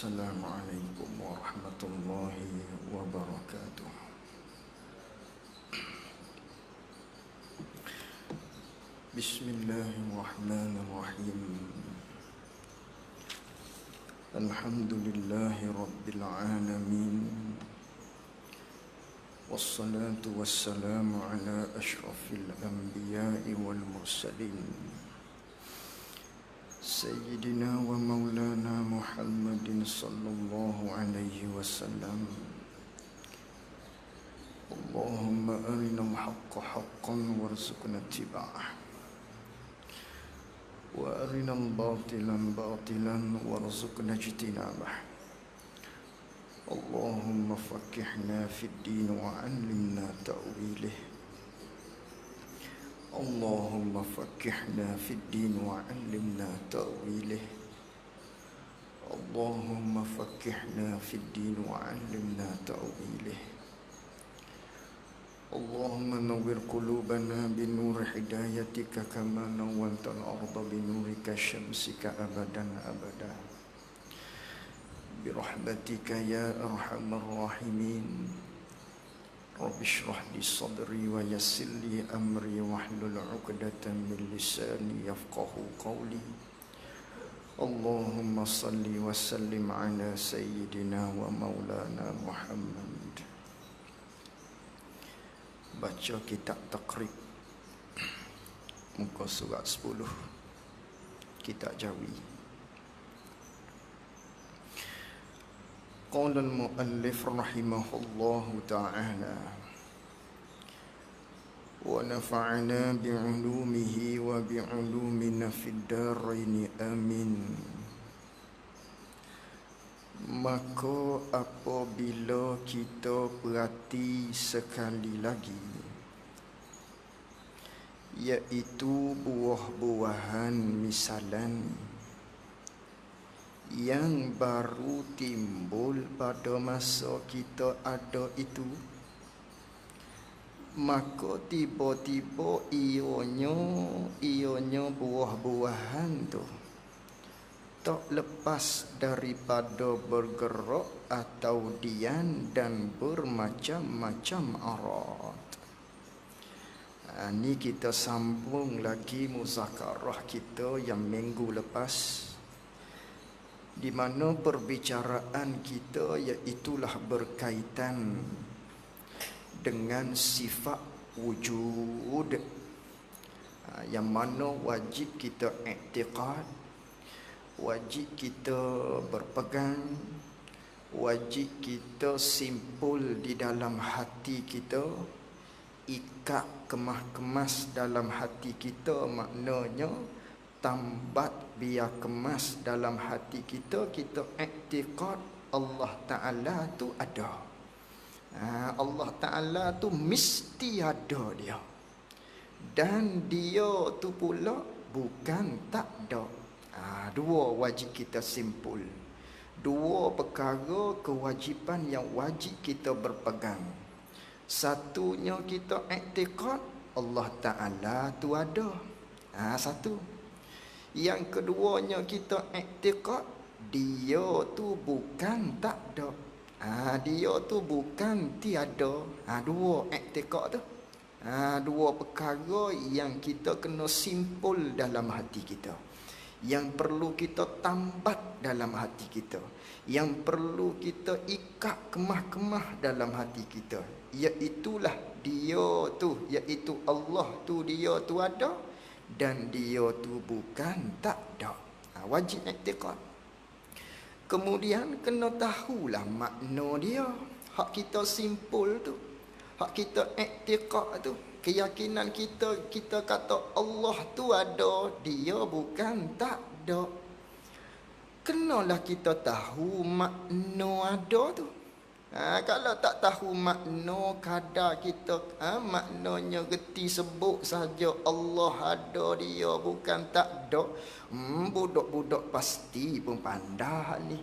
Assalamualaikum warahmatullahi wabarakatuh. Bismillahirrahmanirrahim. Alhamdulillahi rabbil alamin. Wassalatu wassalamu ala ashrafil anbiya'i wal mursalin. Sayyidina wa maulana Muhammadin sallallahu alaihi wasallam. Allahumma arinal haqqa haqqan warzuqna ittiba'ah, wa arinal batilan batilan warzuqna ijtinabah. Allahumma faqihna fid din wa 'allimna ta'wilih. Allahumma faqihna fid din wa 'allimna ta'wilih. Allahumma faqihna fid din wa 'allimna ta'wilih. Allahumma nawwir qulubana bi nur hidayatika kama nawwartal arda bi nurika syamsika abadan abada. Bi rahmatika ya arhamar rahimin. Rabbi shrah li sadri wa yassir li amri wahlul 'uqdatam min lisani yafqahu qawli. Allahumma salli wa sallim ala sayyidina wa maulana Muhammad. Baca kitab Taqrib muka surat 10, kitab Jawi. Qala al-muallif rahimahullahu ta'ala wa nafa'ana bi'ulumihi wa bi'ulumina fid darain amin. Maka apabila kita perhati sekali lagi, iaitu buah-buahan misalan yang baru timbul pada masa kita ada itu, maka tiba-tiba ionyo buah-buahan tu tak lepas daripada bergerak atau diam dan bermacam-macam arat. Ini kita sambung lagi muzakarah kita yang minggu lepas, di mana perbicaraan kita iaitulah berkaitan dengan sifat wujud, yang mana wajib kita i'tiqad, wajib kita berpegang, wajib kita simpul di dalam hati kita, ikat kemas dalam hati kita, maknanya tambat biar kemas dalam hati kita. Kita i'tiqad Allah Ta'ala tu ada. Allah Ta'ala tu mesti ada dia, dan dia tu pula bukan tak ada. Dua wajib kita simpul, dua perkara kewajipan yang wajib kita berpegang. Satunya kita i'tiqad Allah Ta'ala tu ada, satu. Yang keduanya kita i'tiqad dia tu bukan tak ada, dia tu bukan tiada. Dua i'tiqad tu, dua perkara yang kita kena simpul dalam hati kita, yang perlu kita tambat dalam hati kita, yang perlu kita ikat kemah-kemah dalam hati kita. Iaitulah dia tu, iaitu Allah tu, dia tu ada dan dia tu bukan tak ada. Wajib i'tiqad. Kemudian kena tahulah makna dia. Hak kita simpul tu, hak kita i'tiqad tu, keyakinan kita, kita kata Allah tu ada, dia bukan tak ada. Kenalah kita tahu makna ada tu. Kalau tak tahu makna, kadar kita maknanya reti sebut saja Allah ada, dia bukan tak ada. Budak-budak pasti pun pandai ni.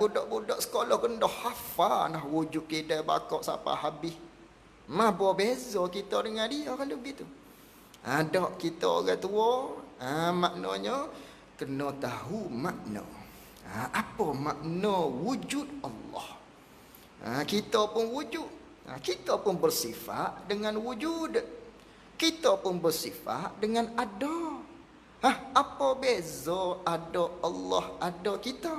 Budak-budak sekolah kan dah hafal nah wujud kedai bakok sampai habis. Berbeza kita dengan dia kalau begitu. Ada kita orang tua, maknanya kena tahu makna. Apa makna wujud Allah? Kita pun wujud. Kita pun bersifat dengan wujud. Kita pun bersifat dengan ada. Apa beza ada Allah, ada kita?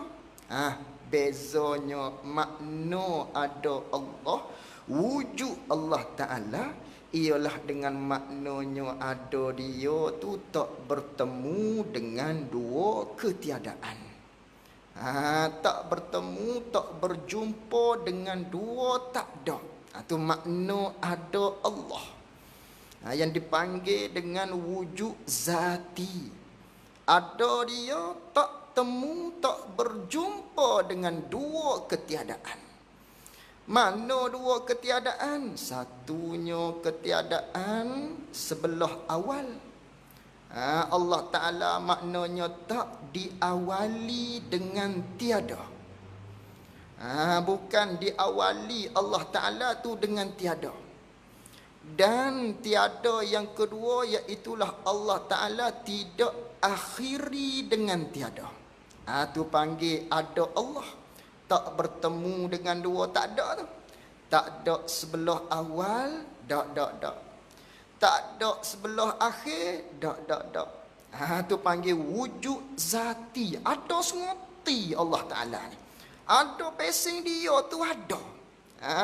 Bezanya makna ada Allah, wujud Allah Ta'ala ialah dengan maknanya ada dia tu tak bertemu dengan dua ketiadaan. Tak bertemu, tak berjumpa dengan dua tak ada. Itu makna ada Allah. Yang dipanggil dengan wujud zati. Ada dia tak temu, tak berjumpa dengan dua ketiadaan. Mana dua ketiadaan? Satunya ketiadaan sebelah awal. Allah Ta'ala maknanya tak diawali dengan tiada. Bukan diawali Allah Ta'ala tu dengan tiada. Dan tiada yang kedua iaitulah Allah Ta'ala tidak akhiri dengan tiada. Tu panggil ada Allah. Tak bertemu dengan dua tak ada tu. Tak ada sebelah awal, tak. Tak ada sebelah akhir, tak. Tu panggil wujud zati. Ada semua ti Allah Ta'ala ni. Ada pesing dia tu ada.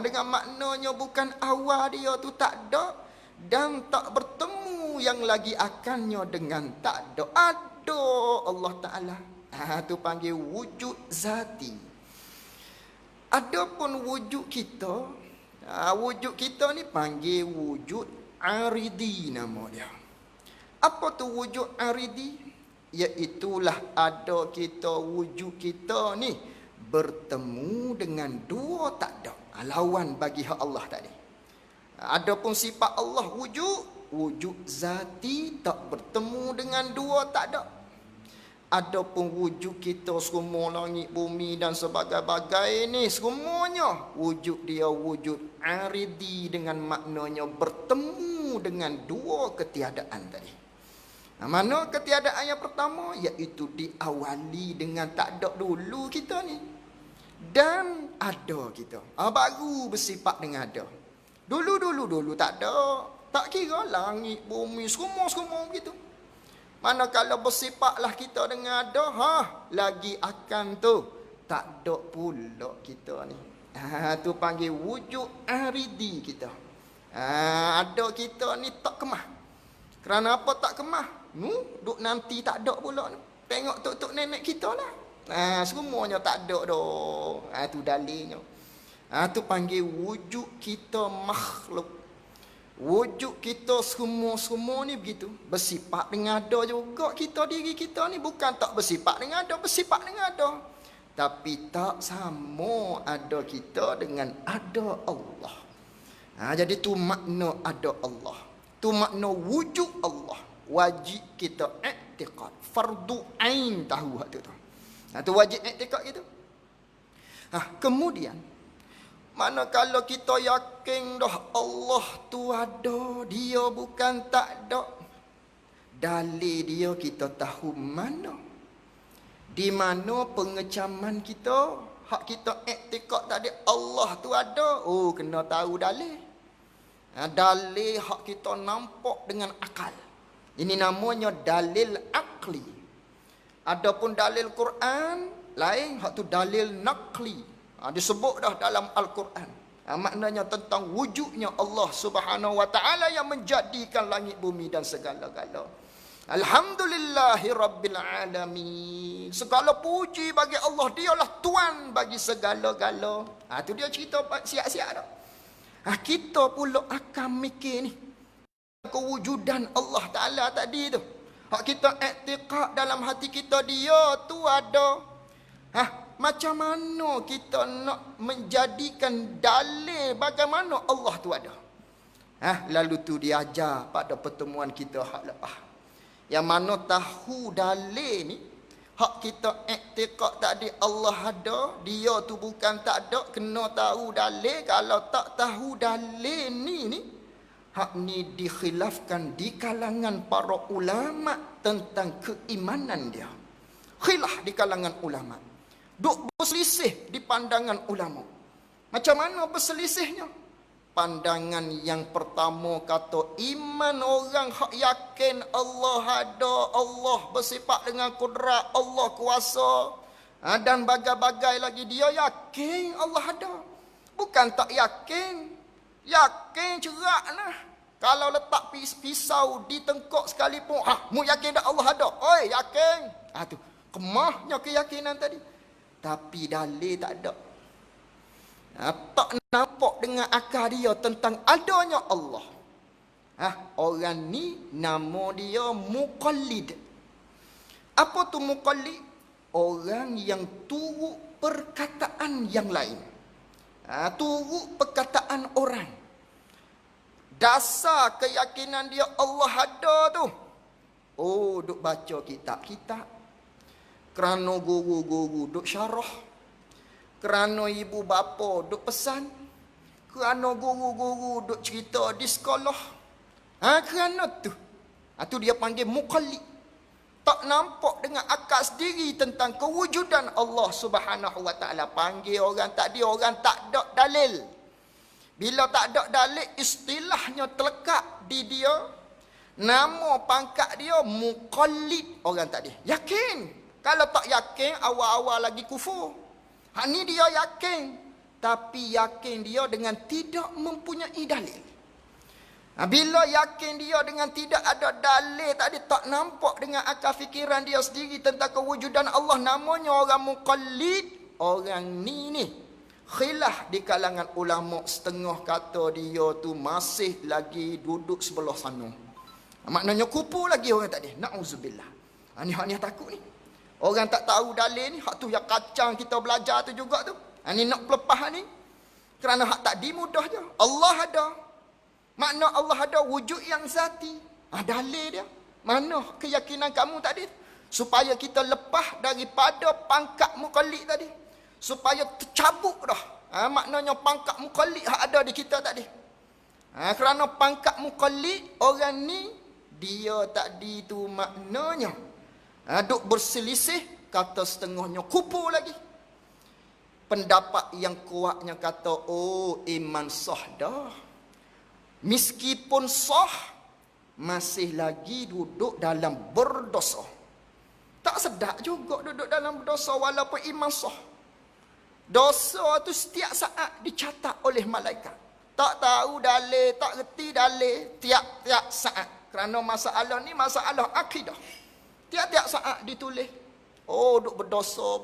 Dengan maknanya bukan awal dia tu tak ada. Dan tak bertemu yang lagi akannya dengan tak ada. Ada Allah Ta'ala. Tu panggil wujud zati. Adapun wujud kita. Wujud kita ni panggil wujud aridi nama dia. Apa tu wujud aridi? Iaitulah ada kita, wujud kita ni bertemu dengan dua tak ada. Lawan bagi hak Allah tadi. Adapun sifat Allah wujud zati tak bertemu dengan dua tak ada. Adapun wujud kita semua langit, bumi dan sebagainya ni semuanya wujud dia wujud aridi dengan maknanya bertemu dengan dua ketiadaan tadi. Mana ketiadaan yang pertama? Iaitu diawali dengan tak ada dulu kita ni. Dan ada kita. Baru bersifat dengan ada. Dulu tak ada. Tak kira langit, bumi, semua begitu. Manakala bersifatlah kita dengan ada, lagi akan tu tak ada pula kita ni. Tu panggil wujud aridi kita. Ada kita ni tak kemah. Kerana apa tak kemah? Duk nanti tak ada pula ni. Tengok tok-tok nenek kita lah. Semuanya tak ada dah. Tu dalilnya. Tu panggil wujud kita makhluk. Wujud kita semua ni begitu. Bersifat dengan ada juga kita, diri kita ni bukan tak bersifat dengan ada, bersifat dengan ada. Tapi tak sama ada kita dengan ada Allah. Jadi tu makna ada Allah. Tu makna wujud Allah. Wajib kita i'tiqad. Fardu ain tahu hak tu. Tu wajib i'tiqad gitu. Kemudian manakala kita yakin dah Allah tu ada, dia bukan tak ada. Dalil dia kita tahu mana. Di mana pengecaman kita, hak kita iktikad tadi Allah tu ada. Kena tahu dalil. Dalil hak kita nampak dengan akal. Ini namanya dalil akli. Adapun dalil Quran lain, hak tu dalil naqli. Disebut dah dalam Al-Quran. Maknanya tentang wujudnya Allah Subhanahu Wa Ta'ala yang menjadikan langit bumi dan segala-gala. Alhamdulillahi Rabbil Alamin. Segala puji bagi Allah. Dialah Tuan bagi segala-gala. Tu dia cerita siap-siap dah. Kita pula akan mikir ni. Kewujudan Allah Ta'ala tadi tu. Hak kita i'tiqad dalam hati kita dia tu ada. Macam mana kita nak menjadikan dalil bagaimana Allah tu ada? Lalu tu diajar pada pertemuan kita hak lepas. Yang mana tahu dalil ni, hak kita i'tiqad tadi Allah ada, dia tu bukan tak ada, kena tahu dalil. Kalau tak tahu dalil ni hak ni dikhilafkan di kalangan para ulama tentang keimanan dia. Khilaf di kalangan ulama. Duk berselisih di pandangan ulama. Macam mana berselisihnya? Pandangan yang pertama kata iman orang hak yakin Allah ada, Allah bersifat dengan kudrat, Allah kuasa. Dan bagai-bagai lagi dia yakin Allah ada. Bukan tak yakin. Yakin cerak lah. Kalau letak pisau di tengkok sekalipun, mu yakin tak Allah ada? Oi, yakin. Tu kemahnya keyakinan tadi. Tapi dalil tak ada. Tak nampak dengan akal dia tentang adanya Allah. Orang ni nama dia muqallid. Apa tu muqallid? Orang yang turut perkataan yang lain. Turut perkataan orang. Dasar keyakinan dia Allah ada tu. Duk baca kitab-kitab. Kerana guru-guru duk syarah. Kerana ibu bapa duk pesan. Kerana guru-guru duk cerita di sekolah. Kerana tu. Tu dia panggil muqallid. Tak nampak dengan akal sendiri tentang kewujudan Allah Subhanahu wa taala. Panggil orang tadi orang tak ada dalil. Bila tak ada dalil, istilahnya terlekat di dia. Nama pangkat dia muqallid orang tadi. Yakin. Kalau tak yakin, awal-awal lagi kufur. Ni dia yakin. Tapi yakin dia dengan tidak mempunyai dalil. Bila yakin dia dengan tidak ada dalil tadi, tak nampak dengan akal fikiran dia sendiri tentang kewujudan Allah, namanya orang muqallid. Orang ni khilaf di kalangan ulama, setengah kata dia tu masih lagi duduk sebelah sana. Maknanya kupu lagi orang tadi. Na'udzubillah. Ni takut ni. Orang tak tahu dalil ni, hak tu yang kacang kita belajar tu juga tu. Ni nak pelepah ni. Kerana hak tak dimudah je. Allah ada. Makna Allah ada wujud yang zati. Dalil dia. Mana keyakinan kamu tadi? Supaya kita lepas daripada pangkat muqallid tadi. Supaya tercabut dah. Maknanya pangkat muqallid hak ada di kita tadi. Kerana pangkat muqallid, orang ni, dia tadi tu maknanya duk berselisih, kata setengahnya kupu lagi. Pendapat yang kuatnya kata, iman sah dah. Meskipun sah, masih lagi duduk dalam berdosa. Tak sedap juga duduk dalam berdosa walaupun iman sah. Dosa tu setiap saat dicatat oleh malaikat. Tak tahu dalil, tak reti dalil, tiap-tiap saat. Kerana masalah ni masalah akidah. Tiap-tiap saat ditulis. Duk berdosa.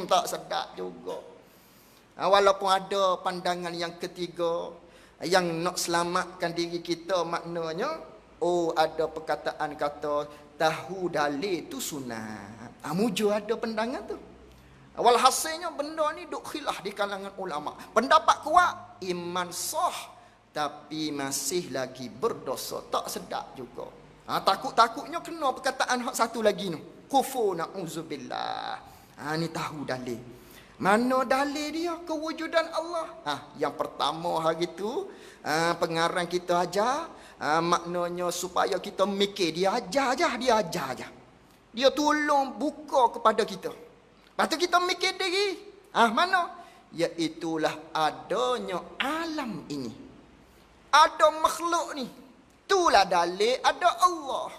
Tak sedap juga. Walaupun ada pandangan yang ketiga, yang nak selamatkan diri kita, maknanya, ada perkataan kata, tahu dalil tu sunat. Mujur ada pandangan tu. Walhasilnya benda ni duk khilaf di kalangan ulama. Pendapat kuat, iman sah, tapi masih lagi berdosa. Tak sedap juga. Takut-takutnya kena perkataan hak satu lagi ni. Kufur, na'udzubillah. Ni tahu dalil. Mana dalil dia kewujudan Allah? Yang pertama hari tu, pengarang kita ajar, maknanya supaya kita mikir, dia ajar aja. Dia tolong buka kepada kita. Lepas tu kita mikir diri. Mana? Iaitulah adanya alam ini. Ada makhluk ni. Itulah dalil ada Allah.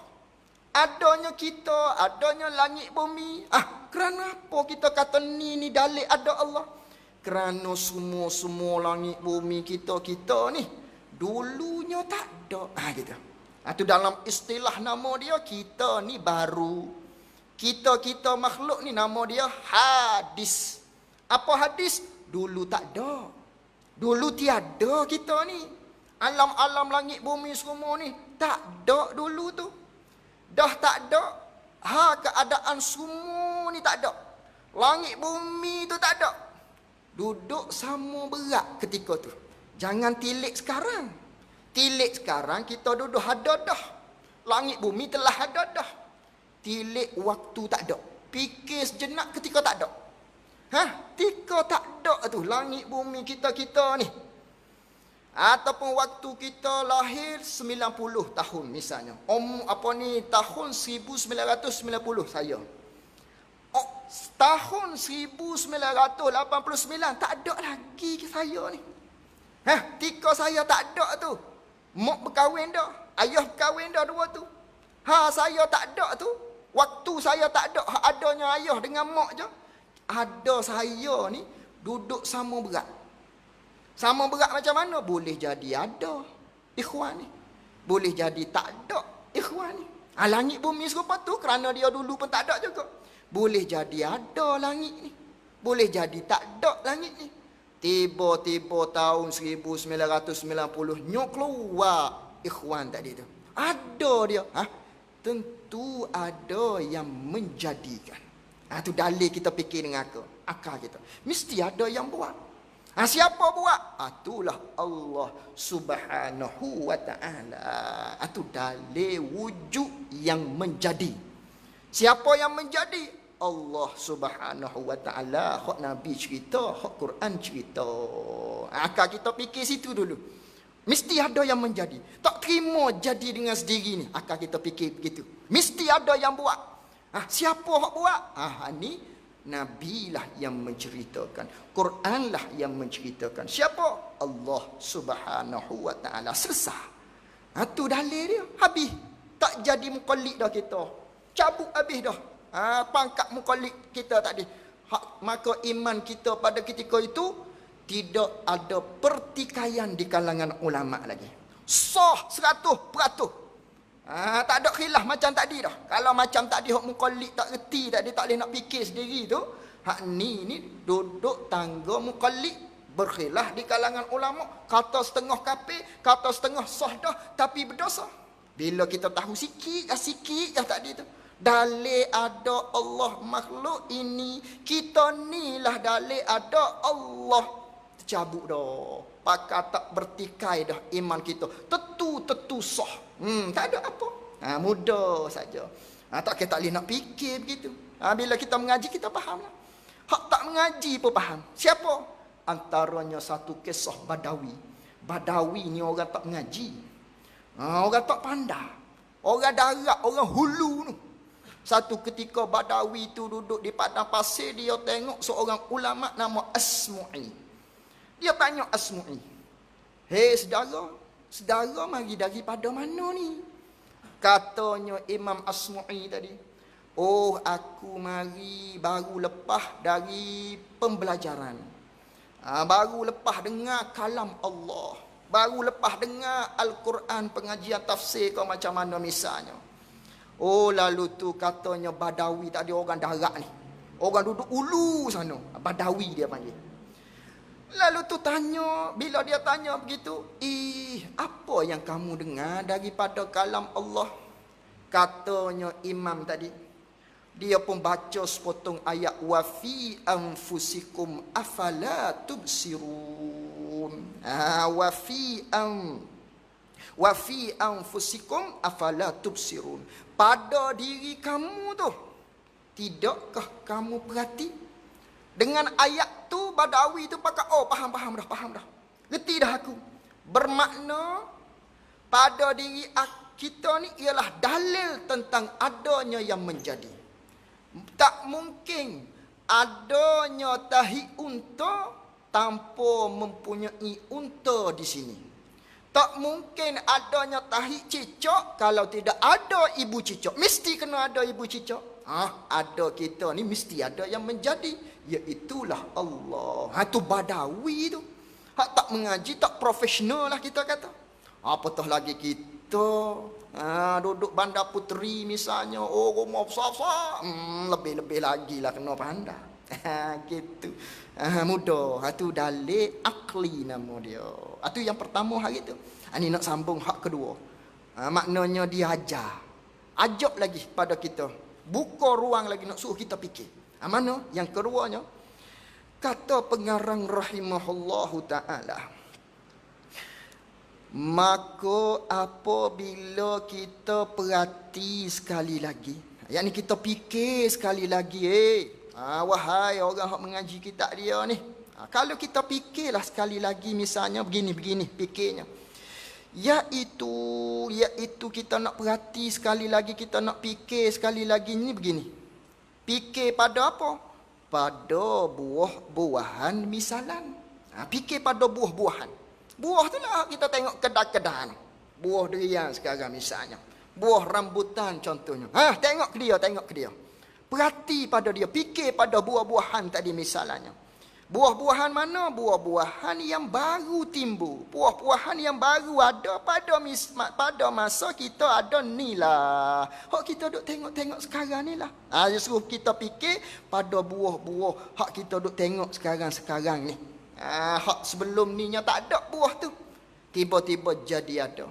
Adanya kita, adanya langit bumi. Kerana apa kita kata ni dalil ada Allah? Kerana semua langit bumi kita ni dulunya tak ada. Gitu. Itu dalam istilah nama dia, kita ni baru. Kita makhluk ni nama dia hadis. Apa hadis? Dulu tak ada. Dulu tiada kita ni. Alam-alam langit bumi semua ni tak ada dulu tu. Dah tak ada. Keadaan semua ni tak ada. Langit bumi tu tak ada. Duduk sama berat ketika tu. Jangan tilik sekarang. Tilik sekarang kita duduk ada dah. Langit bumi telah ada dah. Tilik waktu tak ada. Fikir sejenak ketika tak ada. Ketika tak ada tu langit bumi kita ni. Ataupun waktu kita lahir 90 tahun misalnya. Tahun 1990 saya. Oh, tahun 1989 tak ada lagi saya ni. Tika saya tak ada tu. Mak berkahwin dah, ayah berkahwin dah dua tu. Saya tak ada tu. Waktu saya tak ada, adanya ayah dengan mak je. Ada saya ni duduk sama berat. Sama berat macam mana? Boleh jadi ada ikhwan ni, boleh jadi tak ada ikhwan ni. Langit bumi serupa tu kerana dia dulu pun tak ada juga. Boleh jadi ada langit ni, boleh jadi tak ada langit ni. Tiba-tiba tahun 1990 nyok keluar ikhwan tadi tu. Ada dia. Tentu ada yang menjadikan. Tu dalil kita fikir dengan akal kita. Mesti ada yang buat. Siapa buat? Itulah Allah Subhanahu wa ta'ala. Itu dalil wujud yang menjadi. Siapa yang menjadi? Allah Subhanahu wa ta'ala. Hak Nabi cerita, hak Quran cerita. Akal kita fikir situ dulu. Mesti ada yang menjadi. Tak terima jadi dengan sendiri ni. Akal kita fikir begitu. Mesti ada yang buat. Siapa hak buat? Ni Nabi lah yang menceritakan. Quran lah yang menceritakan. Siapa? Allah Subhanahu wa ta'ala. Selesai. Tu dalil dia. Habis. Tak jadi muqallid dah kita. Cabut habis dah. Pangkat muqallid kita tadi. Maka iman kita pada ketika itu tidak ada pertikaian di kalangan ulama lagi. Sah 100%. Tak ada khilaf macam tadi dah. Kalau macam tadi hak muqallid tak reti tadi, tak boleh nak fikir sendiri tu, hak ni duduk tangga muqallid berkhilaf di kalangan ulama. Kata setengah kafir, kata setengah sah dah tapi berdosa. Bila kita tahu sikit tadi tu, dalil ada Allah makhluk ini, kita ni lah dalil ada Allah. Tercabut dah. Pakai tak bertikai dah iman kita. Tentu sah. Tak ada apa. Mudah saja. Tak kita boleh nak fikir begitu. Bila kita mengaji kita faham lah. Hak tak mengaji pun faham. Siapa? Antaranya satu kisah Badawi. Badawi ni orang tak mengaji. Orang tak pandai. Orang darat, orang hulu tu. Satu ketika Badawi tu duduk di padang pasir, dia tengok seorang ulama nama Asmu'i. Dia tanya Asmu'i, "Hei saudara mari daripada mana ni?" Katanya Imam Asmu'i tadi, "Oh, aku mari baru lepas dari pembelajaran. Baru lepas dengar kalam Allah. Baru lepas dengar Al-Quran, pengajian tafsir kau macam mana misalnya." Oh, lalu tu katanya Badawi tadi, orang darat ni. Orang duduk ulu sana. Badawi dia panggil. Lalu tu tanya, bila dia tanya begitu, apa yang kamu dengar daripada kalam Allah? Katanya imam tadi, dia pun baca sepotong ayat, "Wa fi anfusikum afala tubsirun." Wa fi anfusikum afala tubsirun. Pada diri kamu tu, tidakkah kamu perhati? Dengan ayat tu Badawi tu pakai, faham dah. Reti dah aku. Bermakna pada diri kita ni ialah dalil tentang adanya yang menjadi. Tak mungkin adanya tahi unta tanpa mempunyai unta di sini. Tak mungkin adanya tahi cicak kalau tidak ada ibu cicak. Mesti kena ada ibu cicak. Ada kita ni mesti ada yang menjadi. Iaitulah Allah. Tu Badawi tu. Hak tak mengaji, tak profesional lah kita kata. Apatah lagi kita duduk Bandar Puteri misalnya. Rumah besar-besar. Lebih-lebih lagi lah kena pandai. Gitu. Mudah. Tu dalil akli nama dia. Tu yang pertama hari tu. Ini nak sambung hak kedua. Maknanya dia ajar. Ajak lagi pada kita. Buka ruang lagi nak suruh kita fikir. Mana? Yang keduanya, kata pengarang rahimahullahu ta'ala, maka apabila kita perhati sekali lagi, yakni kita fikir sekali lagi, wahai orang yang mengaji kitab dia ni, kalau kita fikirlah sekali lagi, misalnya begini fikirnya, iaitu kita nak perhati sekali lagi, kita nak fikir sekali lagi ni begini. Fikir pada apa? Pada buah-buahan misalan. Fikir pada buah-buahan. Buah tu lah kita tengok kedai-kedai. Buah durian sekarang misalnya. Buah rambutan contohnya. Tengok ke dia. Perhati pada dia. Fikir pada buah-buahan tadi misalnya. Buah-buahan mana? Buah-buahan yang baru timbul. Buah-buahan yang baru ada pada masa kita ada ni lah. Hak kita duk tengok-tengok sekarang ni lah. Suruh kita fikir pada buah-buah hak kita duk tengok sekarang ni. Hak sebelum ni nya tak ada buah tu. Tiba-tiba jadi ada.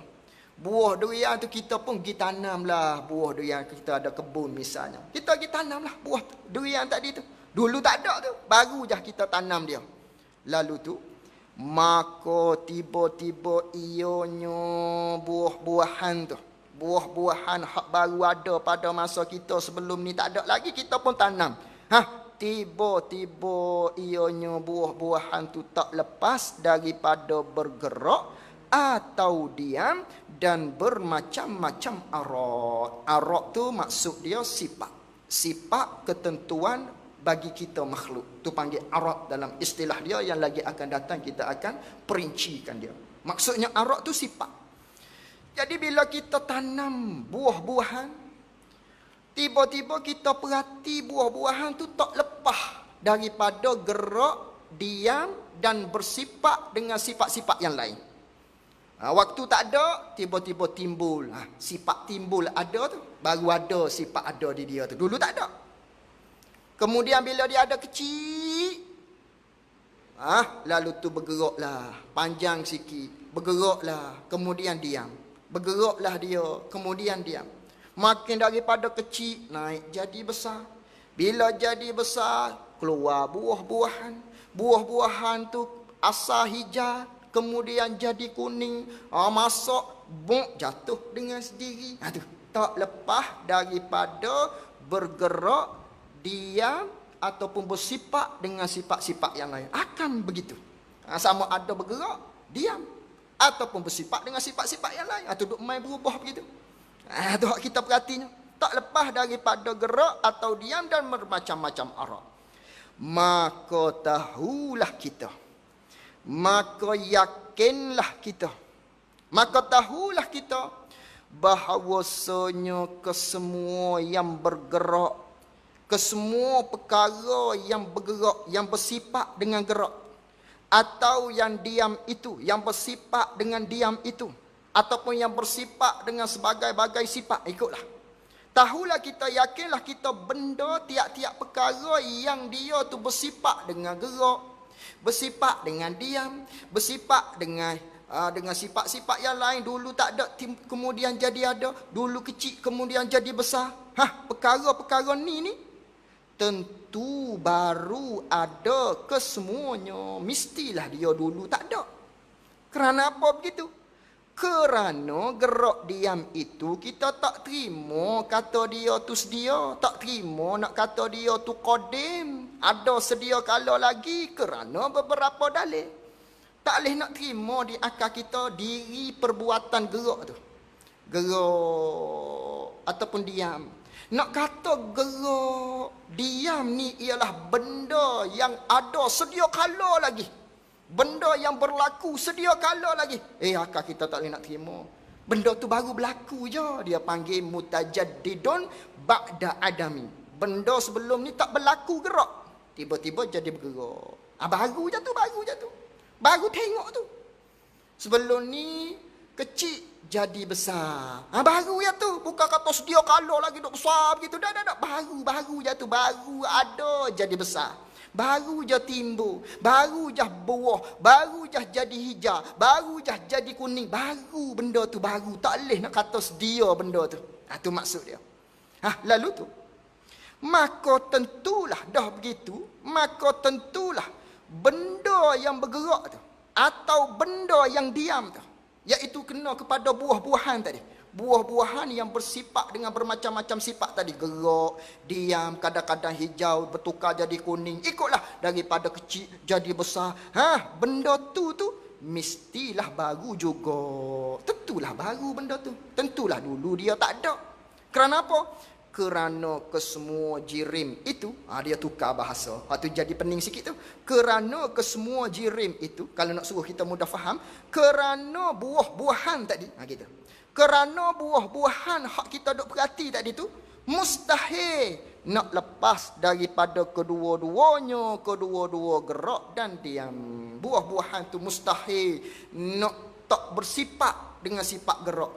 Buah durian tu kita pun pergi tanam lah. Buah durian kita ada kebun misalnya. Kita pergi tanam lah buah durian tadi tu. Dulu tak ada tu. Baru je kita tanam dia. Lalu tu, maka tiba-tiba ionyo buah-buahan tu. Buah-buahan hak baru ada pada masa kita sebelum ni tak ada lagi. Kita pun tanam. Tiba-tiba ionyo buah-buahan tu tak lepas daripada bergerak atau diam dan bermacam-macam arat. Arat tu maksud dia sifat. Sifat ketentuan bagi kita makhluk. Tu panggil arat dalam istilah dia yang lagi akan datang kita akan perincikan dia. Maksudnya arat tu sifat. Jadi bila kita tanam buah-buahan, tiba-tiba kita perhati buah-buahan tu tak lepas daripada gerak, diam dan bersifat dengan sifat-sifat yang lain. Waktu tak ada, tiba-tiba timbul. Sifat timbul ada tu. Baru ada sifat ada di dia tu. Dulu tak ada. Kemudian bila dia ada kecil, lalu tu bergeraklah. Panjang sikit. Bergeraklah. Kemudian diam. Bergeraklah dia. Kemudian diam. Makin daripada kecil, naik jadi besar. Bila jadi besar, keluar buah-buahan. Buah-buahan tu asal hijau. Kemudian jadi kuning. Masak, jatuh dengan sendiri. Tak lepas daripada bergerak, diam ataupun bersifat dengan sifat-sifat yang lain. Akan begitu. Sama ada bergerak, diam ataupun bersifat dengan sifat-sifat yang lain. Duduk main berubah begitu. Itu hak kita perhatinya. Tak lepas daripada gerak atau diam dan bermacam-macam arat. Maka tahulah kita. Maka yakinlah kita. Maka tahulah kita bahawasanya kesemua yang bergerak, kesemua perkara yang bergerak, yang bersifat dengan gerak, atau yang diam itu, yang bersifat dengan diam itu, ataupun yang bersifat dengan sebagai-bagai sifat, ikutlah. Tahulah kita, yakinlah kita benda tiap-tiap perkara yang dia tu bersifat dengan gerak, bersifat dengan diam, bersifat dengan sifat-sifat yang lain. Dulu tak ada, kemudian jadi ada. Dulu kecil, kemudian jadi besar. Perkara-perkara ni tentu baru ada kesemuanya. Mestilah dia dulu tak ada. Kerana apa begitu? Kerana gerak diam itu kita tak terima kata dia tu sedia. Tak terima nak kata dia tu qadim. Ada sedia kala lagi kerana beberapa dalil. Tak boleh nak terima di akal kita diri perbuatan gerak tu. Gerak ataupun diam. Nak kata gerak, diam ni ialah benda yang ada sedia kala lagi. Benda yang berlaku sedia kala lagi. Akal kita tak boleh nak terima. Benda tu baru berlaku je. Dia panggil mutajaddidun ba'da adami. Benda sebelum ni tak berlaku gerak. Tiba-tiba jadi bergerak. Baru je tu. Baru tengok tu. Sebelum ni kecil jadi besar. Baru ya tu. Bukan kata sedia kala lagi duk besar begitu. Dah. Baru je tu. Baru ada jadi besar. Baru je timbul. Baru je buah. Baru je jadi hijau. Baru je jadi kuning. Baru benda tu baru. Tak boleh nak kata sedia benda tu. Tu maksud dia. Lalu tu. Maka tentulah dah begitu. Maka tentulah benda yang bergerak tu. Atau benda yang diam tu. Iaitu kena kepada buah-buahan tadi. Buah-buahan yang bersifat dengan bermacam-macam sifat tadi. Gerak, diam, kadang-kadang hijau, bertukar jadi kuning. Ikutlah daripada kecil jadi besar. Benda tu mestilah baru juga. Tentulah baru benda tu. Tentulah dulu dia tak ada. Kerana apa? kerana kesemua jirim itu, dia tukar bahasa. Hak tu jadi pening sikit tu. Kerana kesemua jirim itu, kalau nak suruh kita mudah faham, kerana buah-buahan tadi, gitu. Kerana buah-buahan hak kita duk perhati tadi tu, mustahil nak lepas daripada kedua-duanya, kedua-dua gerak dan diam. Buah-buahan tu mustahil nak tak bersifat dengan sifat gerak.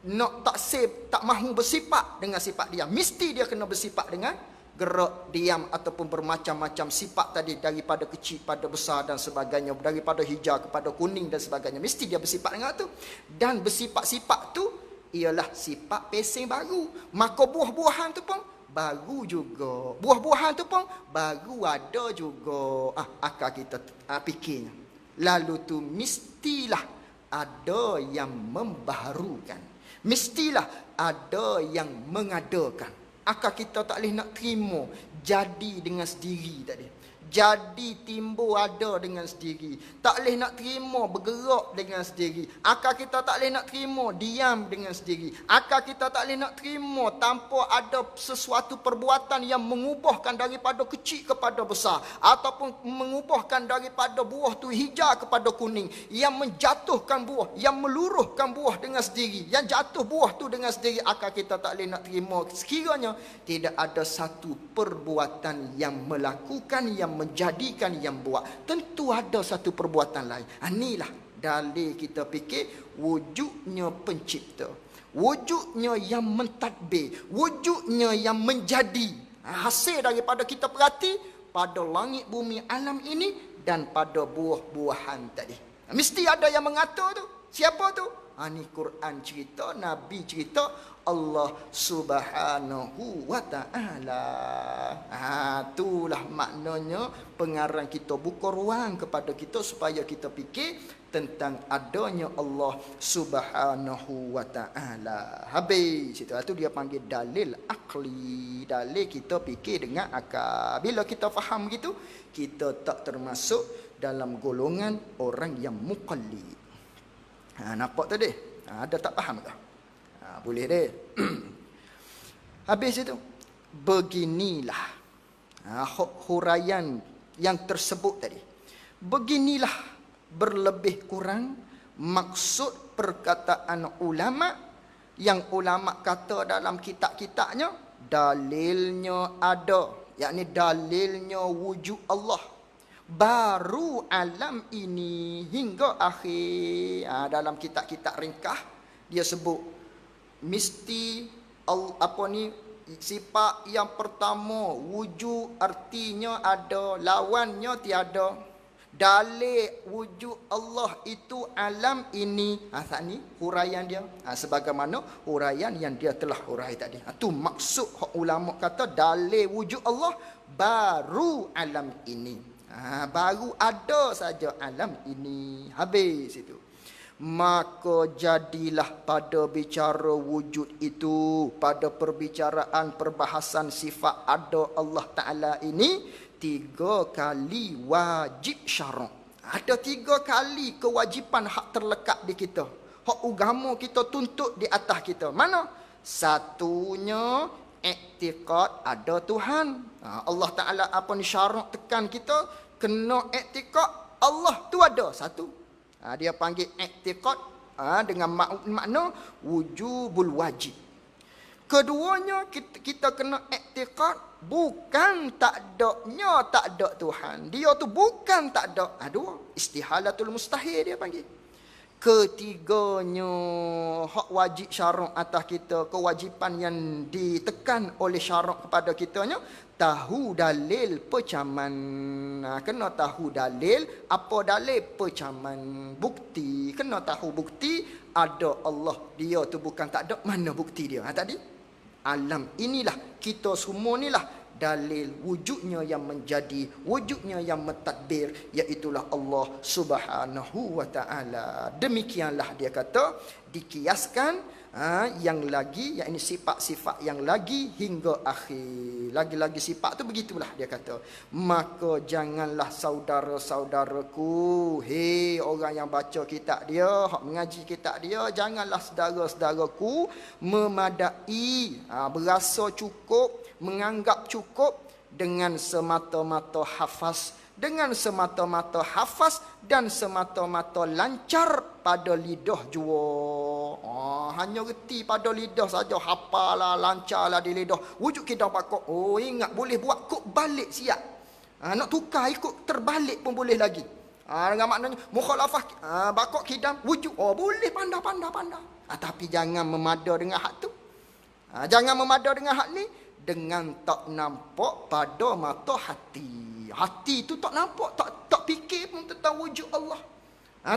Nak tak mahu bersifat dengan sifat diam. Mesti dia kena bersifat dengan gerak, diam ataupun bermacam-macam sifat tadi, daripada kecil pada besar dan sebagainya, daripada hijau kepada kuning dan sebagainya. Mesti dia bersifat dengan tu. Dan bersifat-sifat tu ialah sifat pesing baru. Maka buah-buahan tu pun baru juga. Buah-buahan tu pun baru ada juga. Akal kita fikirnya. Lalu tu mestilah ada yang membaharukan. Mestilah ada yang mengadakan. Akal kita tak boleh nak terima jadi dengan sendiri tadi. Jadi timbul ada dengan sendiri. Tak boleh nak terima bergerak dengan sendiri. Akal kita tak boleh nak terima diam dengan sendiri. Akal kita tak boleh nak terima tanpa ada sesuatu perbuatan yang mengubahkan daripada kecil kepada besar, ataupun mengubahkan daripada buah tu hijau kepada kuning, yang menjatuhkan buah, yang meluruhkan buah dengan sendiri, yang jatuh buah tu dengan sendiri. Akal kita tak boleh nak terima sekiranya tidak ada satu perbuatan yang melakukan, yang menjadikan, yang buat. Tentu ada satu perbuatan lain. Inilah dalil kita fikir wujudnya pencipta, wujudnya yang mentadbir, wujudnya yang menjadi. Hasil daripada kita perhati pada langit bumi alam ini dan pada buah-buahan tadi. Mesti ada yang mengatur tu. Siapa tu? Ini Quran cerita, Nabi cerita, Allah Subhanahu wa ta'ala. Itulah maknanya pengarang kita buka ruang kepada kita supaya kita fikir tentang adanya Allah Subhanahu wa ta'ala. Habis situ. Itu dia panggil dalil akli. Dalil kita fikir dengan akal. Bila kita faham gitu, kita tak termasuk dalam golongan orang yang muqallid. Nampak tadi? Ada tak faham ke? Boleh deh. Habis itu, beginilah huraian yang tersebut tadi. Beginilah berlebih kurang maksud perkataan ulama, yang ulama kata dalam kitab-kitabnya, dalilnya ada, yakni dalilnya wujud Allah baru alam ini hingga akhir. Dalam kitab-kitab ringkas dia sebut mesti sifat yang pertama wujud, artinya ada, lawannya tiada. Dalil wujud Allah itu alam ini. Ni huraian dia, sebagaimana huraian yang dia telah hurai tadi. Itu maksud ulama kata dalil wujud Allah baru alam ini. Baru ada saja alam ini. Habis itu. Maka jadilah pada bicara wujud itu, pada perbicaraan perbahasan sifat ada Allah Ta'ala ini, 3 kali wajib syarak. Ada 3 kali kewajipan hak terlekat di kita, hak agama kita tuntut di atas kita. Mana? Satunya iktikad ada Tuhan. Allah Ta'ala apa ni syarak tekan kita, kena iktikad Allah tu ada satu. Dia panggil iktikad dengan makna wujubul wajib. Keduanya kita kena iktikad bukan tak ada Tuhan. Dia tu bukan tak ada. Dua, istihalatul mustahil dia panggil. Ketiganya hak wajib syarak atas kita, kewajipan yang ditekan oleh syarak kepada kitanya, tahu dalil pecaman. Kena tahu dalil. Apa dalil? Pecaman, bukti. Kena tahu bukti ada Allah. Dia tu bukan tak ada. Mana bukti dia? Tadi alam inilah, kita semua inilah dalil wujudnya yang menjadi, wujudnya yang mentadbir, iaitulah Allah Subhanahu wa ta'ala. Demikianlah dia kata dikiaskan Yang lagi, yakni sifat-sifat yang lagi hingga akhir. Lagi-lagi sifat tu begitulah dia kata. Maka janganlah saudara-saudaraku, hei orang yang baca kitab dia, hak mengaji kitab dia, janganlah saudara-saudaraku memadai, berasa cukup, menganggap cukup dengan semata-mata hafaz, dan semata-mata lancar pada lidah jua. Hanya reti pada lidah saja, hafalah, lancarlah di lidah. Wujud kita pakok. Oh, ingat boleh buat kok balik siap. Nak tukar ikut terbalik pun boleh lagi. Dengan maknanya mukhalafah, bakok kidam wujud. Oh, boleh pandai. Tapi jangan memada dengan hak tu. Jangan memada dengan hak ni dengan tak nampak pada mata hati. Hati itu tak nampak, tak fikir pun tentang wujud Allah,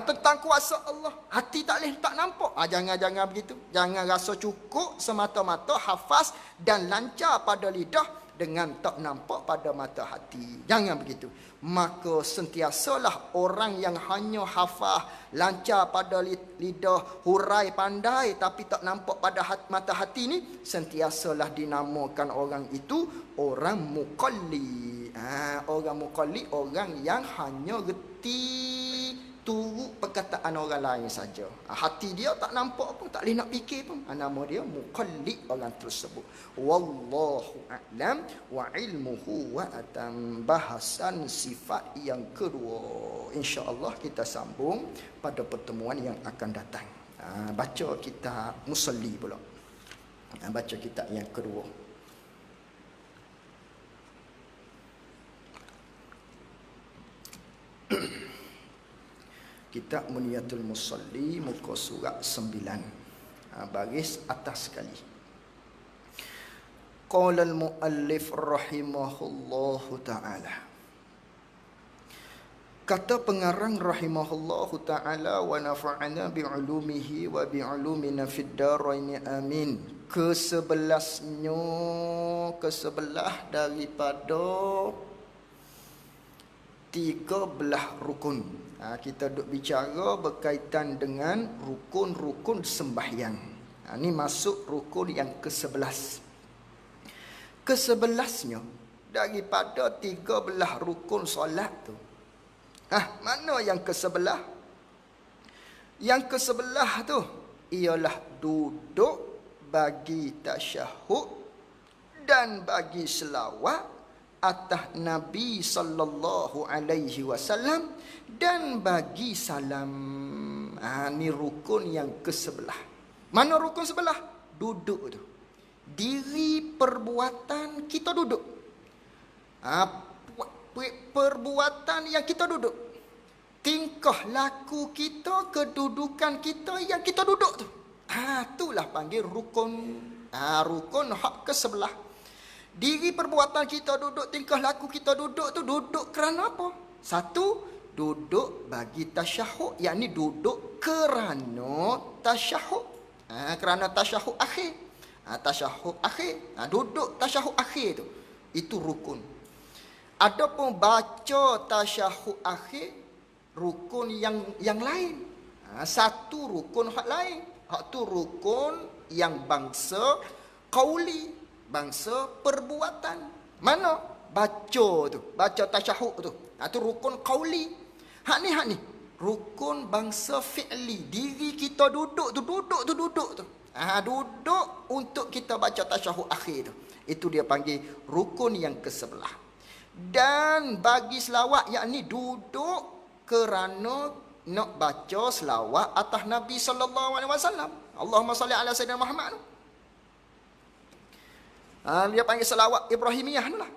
tentang kuasa Allah. Hati tak nampak. Jangan begitu. Jangan rasa cukup semata-mata hafaz dan lancar pada lidah dengan tak nampak pada mata hati. Jangan begitu. Maka sentiasalah orang yang hanya hafaz, lancar pada lidah, hurai pandai tapi tak nampak pada mata hati ni, sentiasalah dinamakan orang itu orang muqallid. Orang muqallid, orang yang hanya reti turut perkataan orang lain saja. Hati dia tak nampak pun, tak boleh nak fikir pun. Nama dia muqallid orang tersebut. Wallahu a'lam wa ilmuhu wa atam. Bahasan sifat yang kedua, insya-Allah kita sambung pada pertemuan yang akan datang. Baca kitab Musalli pula. Baca kitab yang kedua. Kitab Muniyatul Musalli, muka surat 9, baris atas sekali. Qala al-muallif rahimahullahu ta'ala. Kata pengarang rahimahullahu ta'ala, wa nafa'ana bi'ulumihi wa bi'ulumina fid daraini amin. Kesebelah daripada 13 rukun. Kita duk bicara berkaitan dengan rukun-rukun sembahyang. Ini masuk rukun yang ke-11. Ke-11-nya daripada 13 rukun solat tu. Mana yang ke-11? Yang ke-11 tu ialah duduk bagi tasyahud dan bagi selawat atas Nabi sallallahu alaihi wasallam dan bagi salam. Ni rukun yang ke-11. Mana rukun sebelah? Duduk tu. Diri perbuatan kita duduk. Perbuatan yang kita duduk. Tingkah laku kita, kedudukan kita yang kita duduk tu. Itulah panggil rukun. Rukun hak ke-11. Diri perbuatan kita duduk, tingkah laku kita duduk tu, duduk kerana apa? Satu, duduk bagi tasyahud, yakni duduk kerana tasyahud. Kerana tasyahud akhir. Tasyahud akhir. Duduk tasyahud akhir tu. Itu rukun. Adapun baca tasyahud akhir, rukun yang lain. Satu rukun hak lain. Hak tu rukun yang bangsa qauli, bangsa perbuatan. Mana? Baca tu. Baca tasyahud tu. Tu rukun qauli. Hak ni. Rukun bangsa fi'li. Diri kita duduk tu. Duduk untuk kita baca tasyahud akhir tu. Itu dia panggil rukun yang ke-11. Dan bagi selawat, yakni duduk kerana nak baca selawat atas Nabi sallallahu alaihi wasallam. Allahumma salli ala sayyidina Muhammad. Dia panggil selawat Ibrahimiyah tu lah.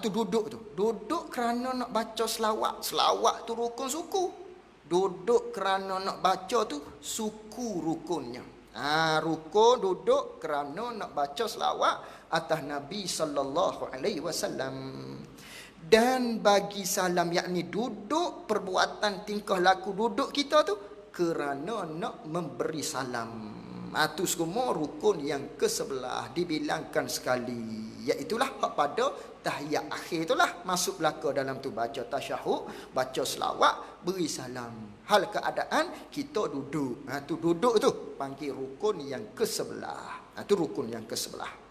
Tu duduk tu. Duduk kerana nak baca selawat. Selawat tu rukun suku. Duduk kerana nak baca tu suku rukunnya. Rukun duduk kerana nak baca selawat atas Nabi sallallahu alaihi wasallam. Dan bagi salam, yakni duduk perbuatan tingkah laku duduk kita tu kerana nak memberi salam. Itu semua rukun yang ke-11 dibilangkan sekali. Iaitulah pada tahiyat akhir itulah masuk belaka dalam tu, baca tasyahud, baca selawat, beri salam. hal keadaan kita duduk. Tu duduk tu panggil rukun yang ke-11. Tu rukun yang ke-11.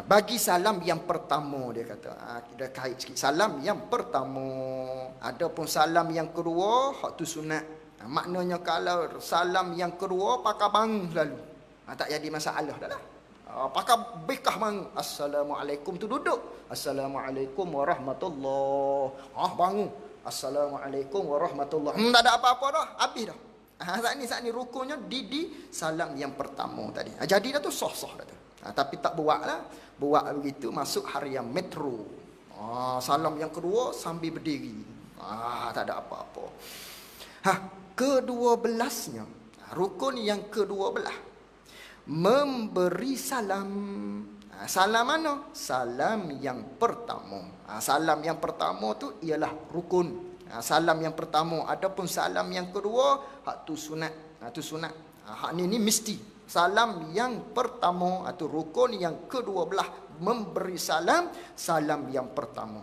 Bagi salam yang pertama, dia kata, dia kait sikit. Salam yang pertama, adapun salam yang kedua, hak tu sunat. Maknanya kalau salam yang kedua pakai bangun selalu, tak jadi masalah dah lah. Pakai bekah bangun, Assalamualaikum tu duduk, Assalamualaikum warahmatullahi, bangun, Assalamualaikum warahmatullahi, tak ada apa-apa dah, habis dah. Saat ni rukunnya di salam yang pertama tadi. Jadi dah tu sah-sah dah tu. Tapi tak buat lah. Buat begitu masuk harian metro. Salam yang kedua sambil berdiri. Tak ada apa-apa. Ke-12-nya, rukun yang ke-12, memberi salam. Salam mana? Salam yang pertama. Salam yang pertama tu ialah rukun. Salam yang pertama. Adapun salam yang kedua, hak tu sunat. Tu sunat. Hak ni mesti. Salam yang pertama, tu rukun yang ke-12, memberi salam, salam yang pertama.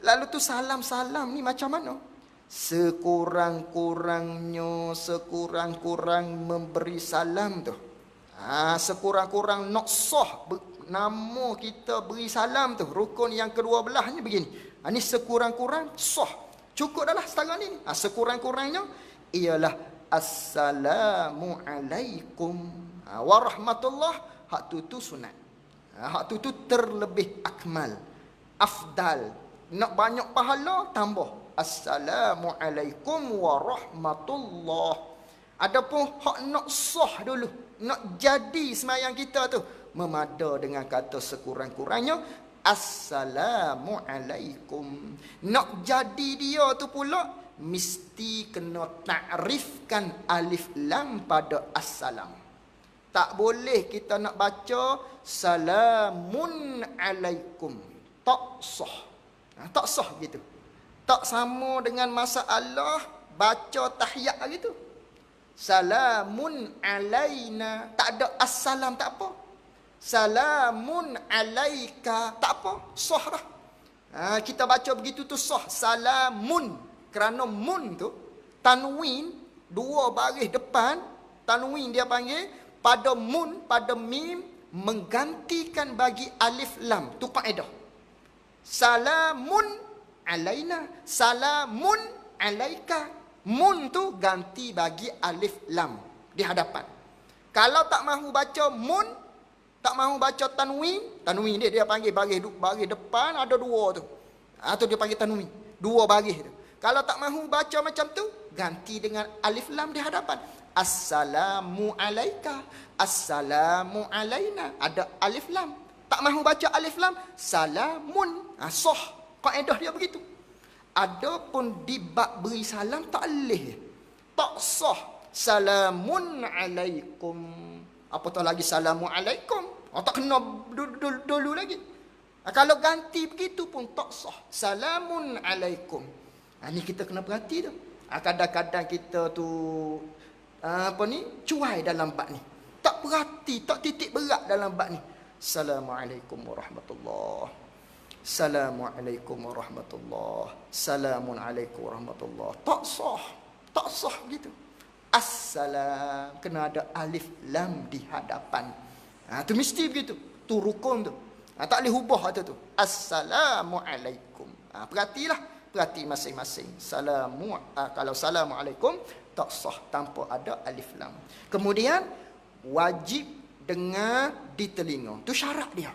Lalu tu salam-salam ni macam mana? Sekurang-kurang memberi salam tu. Sekurang-kurang nak sah nama kita beri salam tu. Rukun yang ke-12 ni begini. Ni sekurang-kurang sah. Cukup dah lah sekarang ni. Sekurang-kurangnya ialah Assalamualaikum warahmatullah. Hak tu sunat. Hak tu terlebih akmal, afdal. Nak banyak pahala, tambah Assalamualaikum warahmatullah. Adapun hak nak sah dulu, nak jadi sembahyang kita tu, memada dengan kata sekurang-kurangnya Assalamualaikum. Nak jadi dia tu pula mesti kena takrifkan alif lam pada assalam. Tak boleh kita nak baca salamun alaikum. Tak sah. Tak sah gitu. Tak sama dengan masalah baca tahiyat gitu. Salamun alaina, tak ada assalam, tak apa. Salamun alaika, tak apa, sah dah. Kita baca begitu tu sah. Salamun, kerana mun tu tanwin, dua baris depan, tanwin dia panggil, pada mun, pada mim, menggantikan bagi alif lam. Tu kaedah. Salamun alaina, salamun alaika. Mun tu ganti bagi alif lam di hadapan. Kalau tak mahu baca mun, tak mahu baca tanwin, tanwin dia panggil baris depan ada dua tu. Tu dia panggil tanwin, dua baris tu. Kalau tak mahu baca macam tu, ganti dengan alif lam di hadapan. Assalamu alaika, assalamu alaina, ada alif lam. Tak mahu baca alif lam, salamun. Sah. Kaedah dia begitu. Adapun di bab beri salam tak boleh. Tak sah. Salamun alaikum. Apatah lagi salamu alaikum. Tak kena dulu lagi. Kalau ganti begitu pun tak sah. Salamun alaikum. Ni kita kena perhati tu. Kadang-kadang kita tu cuai dalam bab ni. Tak perhati, tak titik berat dalam bab ni. Assalamualaikum warahmatullahi. Assalamualaikum warahmatullahi. Assalamun alaikum warahmatullahi. Tak sah. Tak sah begitu. Assalam, kena ada alif lam di hadapan. Tu mesti begitu. Tu rukun tu. Tak boleh ubah tu. Assalamualaikum. Perhatilah. Perhati masing-masing. Kalau Assalamualaikum tak sah tanpa ada alif lam. Kemudian wajib dengar di telinga. Tu syarat dia.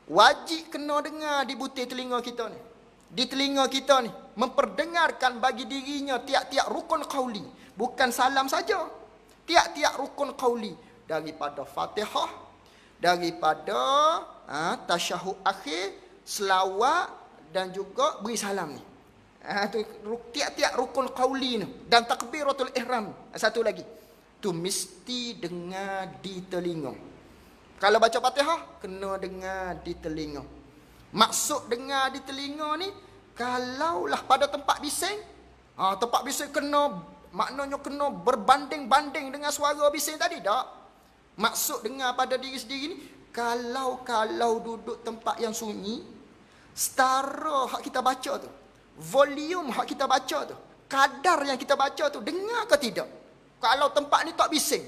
Wajib kena dengar di butir telinga kita ni. Di telinga kita ni. Memperdengarkan bagi dirinya tiap-tiap rukun qauli. Bukan salam saja. Tiap-tiap rukun qauli. Daripada Fatihah. Daripada tasyahud akhir. Selawat. Dan juga beri salam ni. Tiap-tiap rukun qauli ni. Dan takbiratul ihram. Satu lagi. Tu mesti dengar di telinga. Kalau baca Fatihah, kena dengar di telinga. Maksud dengar di telinga ni, kalaulah pada tempat bising, tempat bising maknanya kena berbanding-banding dengan suara bising tadi, tak? Maksud dengar pada diri sendiri ni, kalau duduk tempat yang sunyi, setara hak kita baca tu, volume hak kita baca tu, kadar yang kita baca tu dengar ke tidak? Kalau tempat ni tak bising,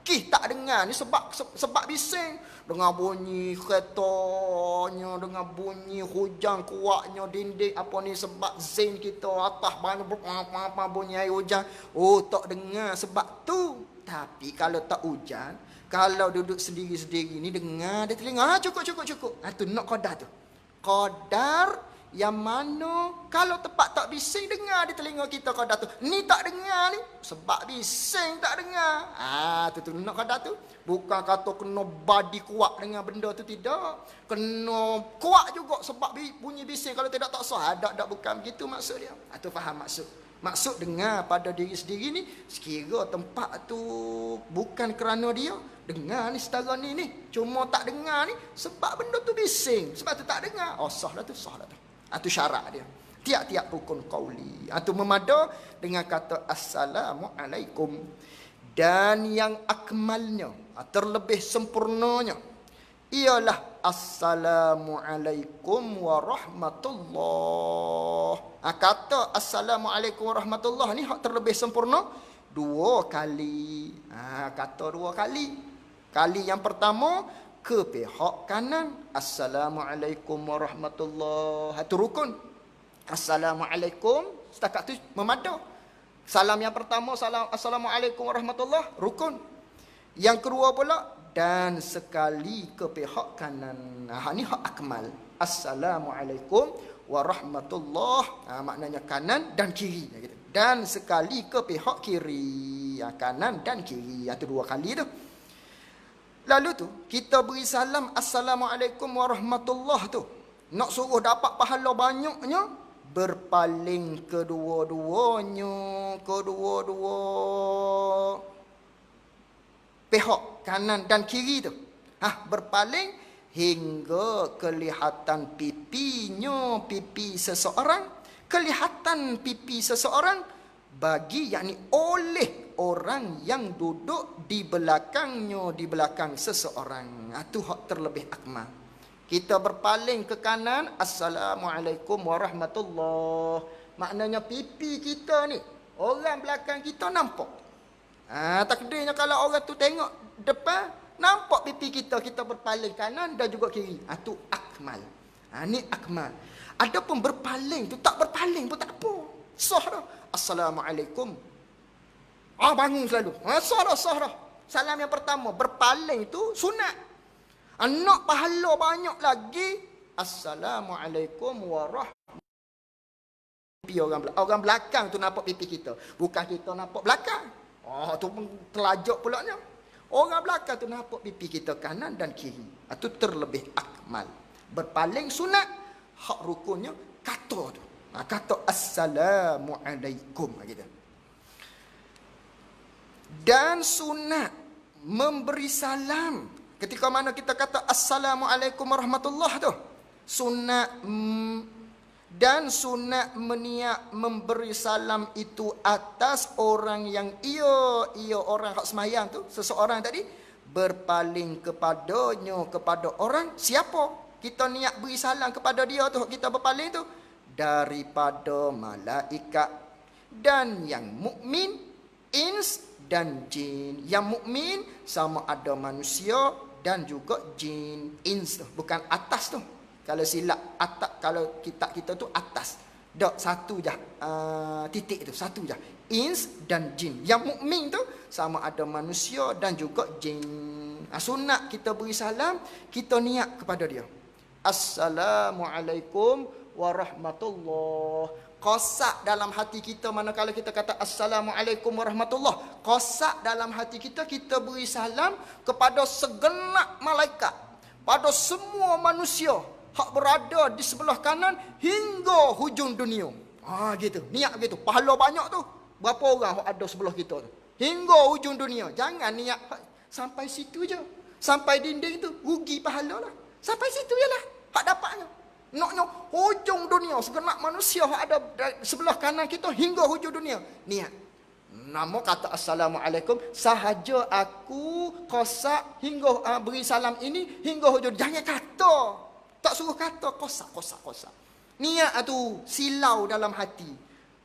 Kih tak dengar ni sebab bising. Dengar bunyi keretanya, dengar bunyi hujan kuatnya, dinding apa ni sebab zen kita atas banyak apa bunyi air hujan. Oh, tak dengar sebab tu. Tapi kalau tak hujan, kalau duduk sendiri-sendiri ni dengar dia telinga. Cukup. Tu nak qadar tu. Qadar yang mana kalau tempat tak bising dengar di telinga kita qadar tu. Ni tak dengar ni sebab bising tak dengar. Tu nak qadar tu. Bukan kata kena badi kuat dengan benda tu, tidak. Kena kuat juga sebab bunyi bising, kalau tidak tak sah. Ada bukan begitu maksud dia. Tu faham maksud. Maksud dengar pada diri sendiri ni, sekira tempat tu bukan kerana dia dengar ni setara ni cuma tak dengar ni sebab benda tu bising, sebab tu tak dengar. Sah dah tu. Itu syarat dia. Tiap-tiap rukun qauli. Itu memada dengan kata Assalamualaikum. Dan yang akmalnya, terlebih sempurnanya, ialah Assalamualaikum warahmatullah. Kata Assalamualaikum warahmatullah ni hak terlebih sempurna 2 kali. Kata 2 kali. Kali yang pertama ke pihak kanan, Assalamualaikum warahmatullahi. Itu rukun. Assalamualaikum, setakat tu memada. Salam yang pertama, Assalamualaikum warahmatullahi, rukun. Yang kedua pula, dan sekali ke pihak kanan. Ni hak akmal. Assalamualaikum warahmatullahi. Maknanya kanan dan kiri. Dan sekali ke pihak kiri. Kanan dan kiri. Itu 2 kali tu. Lalu tu, kita beri salam Assalamualaikum warahmatullahi tu. Nak suruh dapat pahala banyaknya, berpaling kedua-duanya, kedua-dua pihak kanan dan kiri tu. Berpaling hingga kelihatan pipinya, pipi seseorang. Kelihatan pipi seseorang bagi, yakni oleh orang yang duduk di belakangnya, di belakang seseorang. Itu hak terlebih akmal. Kita berpaling ke kanan, Assalamualaikum warahmatullahi. Maknanya pipi kita ni, orang belakang kita nampak. Takdirnya kalau orang tu tengok depan, nampak pipi kita, kita berpaling kanan dan juga kiri. Itu akmal. Ni akmal. Adapun berpaling tu, tak berpaling pun tak apa. Sah dah. Assalamualaikum. Bangun selalu. Sah dah. Salam yang pertama, berpaling tu sunat. Nak pahala banyak lagi, Assalamualaikum warahmatullahi. Orang belakang tu nampak pipi kita. Bukan kita nampak belakang. Tu pun telajak pulaknya. Orang belakang tu nampak pipi kita kanan dan kiri. Itu terlebih akmal. Berpaling sunat. Hak rukunnya kata tu. Kata Assalamualaikum gitu. Dan sunat memberi salam ketika mana kita kata Assalamualaikum warahmatullahi tu. Sunat dan sunat meniak memberi salam itu atas orang yang ia orang hak semayang tu, seseorang tadi berpaling kepadanya, kepada orang siapa kita niat beri salam kepada dia tu, kita berpaling tu, daripada malaikat dan yang mukmin, ins dan jin. Yang mukmin sama ada manusia dan juga jin. Ins tu bukan atas tu. Kalau silap atas, kalau kitab kita tu atas. Dak satu je titik tu, satu je. Ins dan jin. Yang mukmin tu sama ada manusia dan juga jin. Sunat kita beri salam, kita niat kepada dia. Assalamualaikum warahmatullahi. Qasak dalam hati kita manakala kita kata Assalamualaikum warahmatullahi. Qasak dalam hati kita, kita beri salam kepada segenap malaikat, pada semua manusia hak berada di sebelah kanan hingga hujung dunia. Gitu. Niat gitu. Pahala banyak tu. Berapa orang hak ada sebelah kita tu? Hingga hujung dunia. Jangan niat sampai situ je. Sampai dinding tu rugi pahala lah. Sampai situ je lah hak dapatnya. Naknya hujung dunia, segenap manusia ada sebelah kanan kita hingga hujung dunia. Niat. Nama kata Assalamualaikum, sahaja aku qasak hingga beri salam ini hingga hujung. Jangan kata. Tak suruh kata qasak. Niat tu silau dalam hati.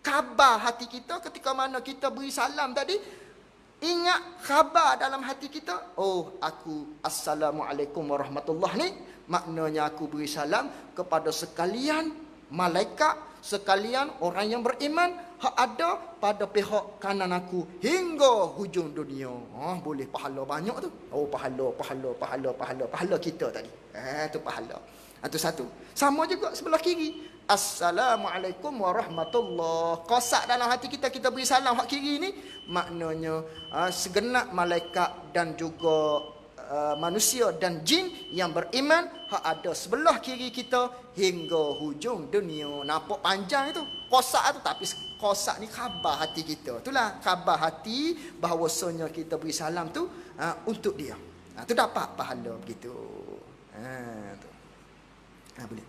Khabar hati kita ketika mana kita beri salam tadi, ingat khabar dalam hati kita, oh aku Assalamualaikum warahmatullahi ni, maknanya aku beri salam kepada sekalian malaikat, sekalian orang yang beriman hak ada pada pihak kanan aku hingga hujung dunia. Boleh pahala banyak tu. Oh pahala kita tadi. Tu pahala. Itu satu. Sama juga sebelah kiri. Assalamualaikum warahmatullahi. Kosak dalam hati kita, kita beri salam hak kiri ni, maknanya segenap malaikat dan juga manusia dan jin yang beriman hak ada sebelah kiri kita hingga hujung dunia. Nampak panjang itu kosak tu, tapi kosak ni khabar hati kita. Itulah khabar hati bahawasanya kita beri salam tu untuk dia. Tu dapat pahala begitu. Tu. Boleh.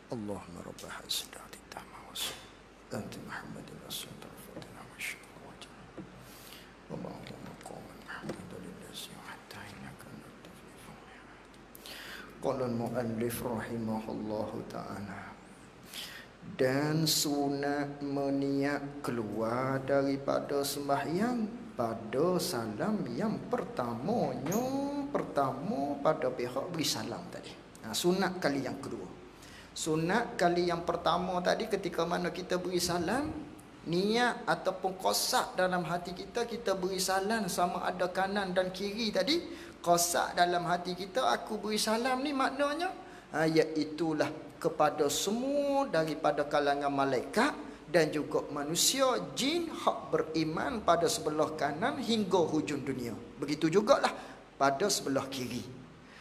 Allahumma rabbah as-sidati tamma wa anti Muhammadin as-sultan fatina wa syukur wa jannah wa ma'amu qawman alhamdulillahi hatta innaka natafifun. Qala al-muallif rahimahullahu ta'ala, dan sunat meniat keluar daripada sembahyang pada salam yang pertama pada pihak beri salam tadi. Sunat kali yang kedua. Sunat kali yang pertama tadi ketika mana kita beri salam, niat ataupun kosak dalam hati kita, kita beri salam sama ada kanan dan kiri tadi. Kosak dalam hati kita, aku beri salam ni maknanya iaitulah kepada semua daripada kalangan malaikat dan juga manusia, jin hak beriman pada sebelah kanan hingga hujung dunia. Begitu jugalah pada sebelah kiri.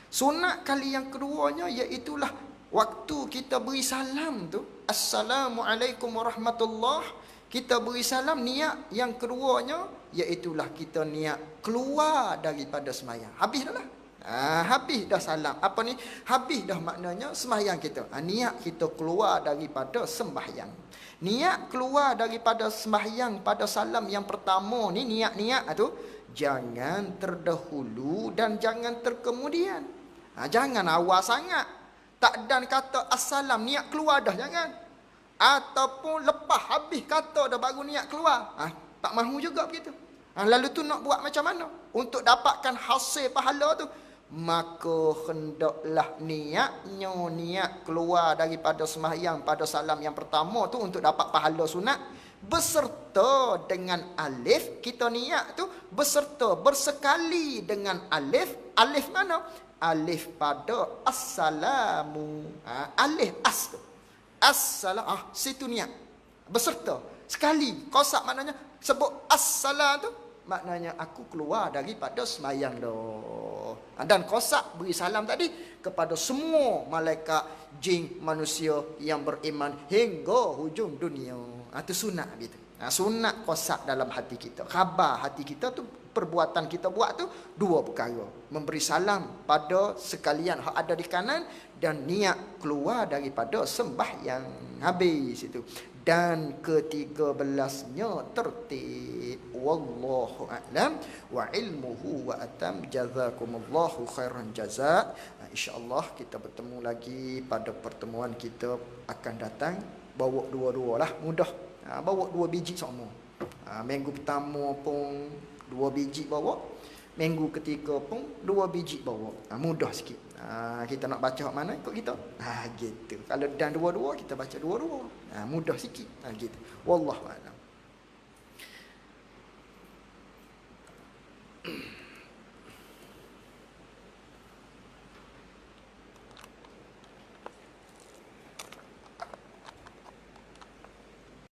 Sunat kali yang keduanya iaitulah waktu kita beri salam tu, Assalamualaikum warahmatullahi, kita beri salam, niat yang keduanya iaitulah kita niat keluar daripada sembahyang. Habis dah lah. Habis dah salam. Apa ni? Habis dah maknanya sembahyang kita. Niat kita keluar daripada sembahyang. Niat keluar daripada sembahyang pada salam yang pertama ni, niat-niat tu jangan terdahulu dan jangan terkemudian. Jangan awal sangat. Tak dan kata assalam niat keluar dah, jangan. Ataupun lepas habis kata dah baru niat keluar. Tak mahu juga begitu. Lalu tu nak buat macam mana untuk dapatkan hasil pahala tu? Maka hendaklah niatnya niat keluar daripada sembahyang pada salam yang pertama tu untuk dapat pahala sunat, beserta dengan alif. Kita niat tu beserta bersekali dengan alif. Alif mana? Alif pada assalamu. Alif as tu. Assalam, situ niat beserta sekali. Kosak maknanya sebut assalam tu maknanya aku keluar daripada sembahyang dah. Dan kosak beri salam tadi kepada semua malaikat, jin, manusia yang beriman hingga hujung dunia. Itu sunat gitu. Sunat kosak dalam hati kita. Khabar hati kita tu, perbuatan kita buat tu dua perkara. Memberi salam pada sekalian hak ada di kanan dan niat keluar daripada sembahyang. Habis itu. Dan ke-13-nya tertib. Wallahu a'lam wa ilmuhu wa atam. Jazakumullahu khairan jazak. InsyaAllah kita bertemu lagi pada pertemuan kita akan datang. Bawa dua-dua lah, mudah. Bawa 2 biji sama. Minggu pertama pun 2 biji bawa. Minggu ketiga pun 2 biji bawa. Mudah sikit. Kita nak baca mana ikut kita. Gitu. Kalau dan dua-dua kita baca dua-dua. Mudah sikit. Gitu. Wallahu a'lam.